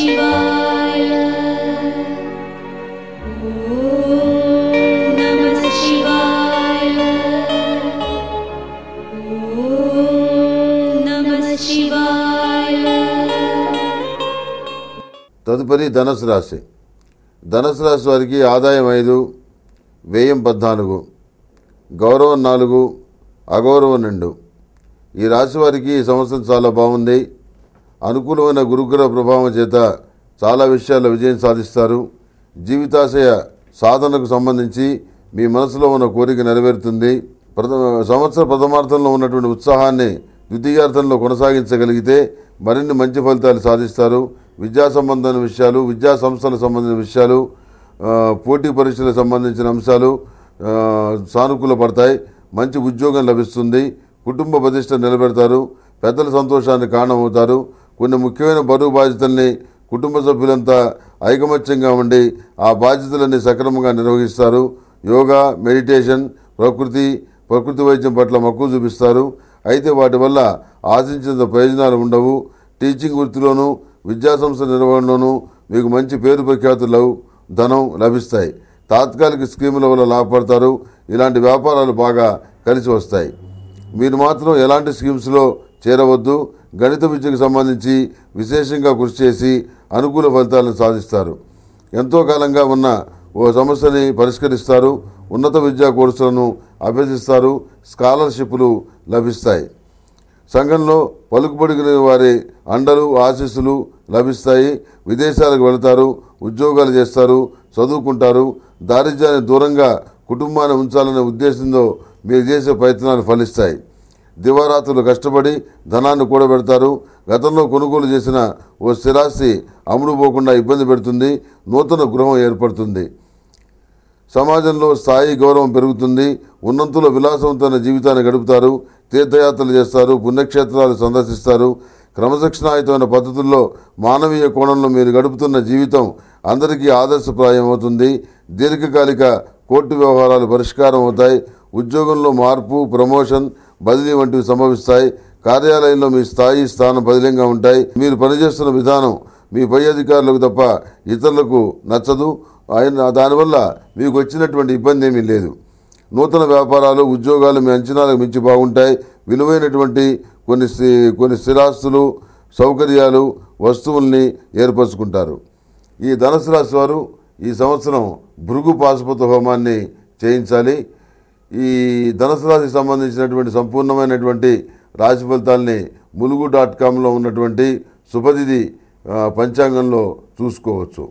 शिवाय। नमः शिवाय। नमः शिवाय। తదుపరి ధనుసు రాశి. ధనుసు రాశి వారికి ఆదాయం 5, వ్యయం 14, గౌరవం 4, అగౌరవం 2. ఈ రాశి వారికి ఈ సంవత్సరం చాలా బాగుంది. అనుకూలమైన గురుగ్రహ ప్రభావం చేత చాలా విషయాల్లో విజయం సాధిస్తారు. జీవితాశయ సాధనకు సంబంధించి మీ మనసులో ఉన్న కోరిక నెరవేరుతుంది. సంవత్సర ప్రథమార్థంలో ఉన్నటువంటి ఉత్సాహాన్ని ద్వితీయార్థంలో కొనసాగించగలిగితే మరిన్ని మంచి ఫలితాలు సాధిస్తారు. విద్యా సంబంధమైన విషయాలు, విద్యా సంస్థలకు సంబంధించిన విషయాలు, పోటీ పరీక్షలకు సంబంధించిన అంశాలు సానుకూల పడతాయి. మంచి ఉద్యోగం లభిస్తుంది. కుటుంబ ప్రతిష్ట నిలబెడతారు. పెద్దల సంతోషానికి కారణమవుతారు. కొన్ని ముఖ్యమైన బరువు బాధ్యతల్ని కుటుంబ సభ్యులంతా ఐకమత్యంగా ఉండి ఆ బాధ్యతలన్నీ సక్రమంగా నిర్వహిస్తారు. యోగా, మెడిటేషన్, ప్రకృతి వైద్యం పట్ల మక్కువ చూపిస్తారు. అయితే వాటి వల్ల ఆశించినంత ప్రయోజనాలు ఉండవు. టీచింగ్ వృత్తిలోనూ విద్యాసంస్థ నిర్వహణలోనూ మీకు మంచి పేరు ప్రఖ్యాతులు, ధనం లభిస్తాయి. తాత్కాలిక స్కీముల వల్ల లాభపడతారు. ఇలాంటి వ్యాపారాలు బాగా కలిసి వస్తాయి. మీరు మాత్రం ఎలాంటి స్కీమ్స్లో చేరవద్దు. గణిత విద్యకు సంబంధించి విశేషంగా కృషి చేసి అనుకూల ఫలితాలను సాధిస్తారు. ఎంతో కాలంగా ఉన్న ఓ సమస్యని పరిష్కరిస్తారు. ఉన్నత విద్యా కోర్సులను అభ్యసిస్తారు. స్కాలర్షిప్లు లభిస్తాయి. సంఘంలో పలుకుబడిన వారి అండలు, ఆశీస్సులు లభిస్తాయి. విదేశాలకు వెళతారు. ఉద్యోగాలు చేస్తారు. చదువుకుంటారు. దారిద్ర్యాన్ని దూరంగా కుటుంబాన్ని ఉంచాలనే ఉద్దేశంతో మీరు చేసే ప్రయత్నాలు ఫలిస్తాయి. దివారాత్రులు కష్టపడి ధనాన్ని కూడబెడతారు. గతంలో కొనుగోలు చేసిన ఓ స్థిరాస్తి అమ్ముడుపోకుండా ఇబ్బంది పెడుతుంది. నూతన గృహం ఏర్పడుతుంది. సమాజంలో స్థాయి, గౌరవం పెరుగుతుంది. ఉన్నంతలో విలాసవంతమైన జీవితాన్ని గడుపుతారు. తీర్థయాత్రలు చేస్తారు. పుణ్యక్షేత్రాలు సందర్శిస్తారు. క్రమశిక్షణాయుతమైన పద్ధతుల్లో మానవీయ కోణంలో మీరు గడుపుతున్న జీవితం అందరికీ ఆదర్శప్రాయం అవుతుంది. దీర్ఘకాలిక కోర్టు వ్యవహారాలు పరిష్కారం అవుతాయి. ఉద్యోగంలో మార్పు, ప్రమోషన్, బదిలీ వంటివి సంభవిస్తాయి. కార్యాలయంలో మీ స్థాయి, స్థానం బదిలీగా ఉంటాయి. మీరు పనిచేస్తున్న విధానం మీ పై అధికారులకు తప్ప ఇతరులకు నచ్చదు. దానివల్ల మీకు వచ్చినటువంటి ఇబ్బంది ఏమీ లేదు. నూతన వ్యాపారాలు, ఉద్యోగాలు మీ అంచనాలకు మించి బాగుంటాయి. విలువైనటువంటి కొన్ని స్థిరాస్తులు, సౌకర్యాలు, వస్తువుల్ని ఏర్పరచుకుంటారు. ఈ ధనుసు రాశి వారు ఈ సంవత్సరం భృగు పాశుపత హోమాన్ని చేయించాలి. ఈ ధనుసు రాశికి సంబంధించినటువంటి సంపూర్ణమైనటువంటి రాశి ఫలితాలని ములుగు.comలో ఉన్నటువంటి శుభతిథి పంచాంగంలో చూసుకోవచ్చు.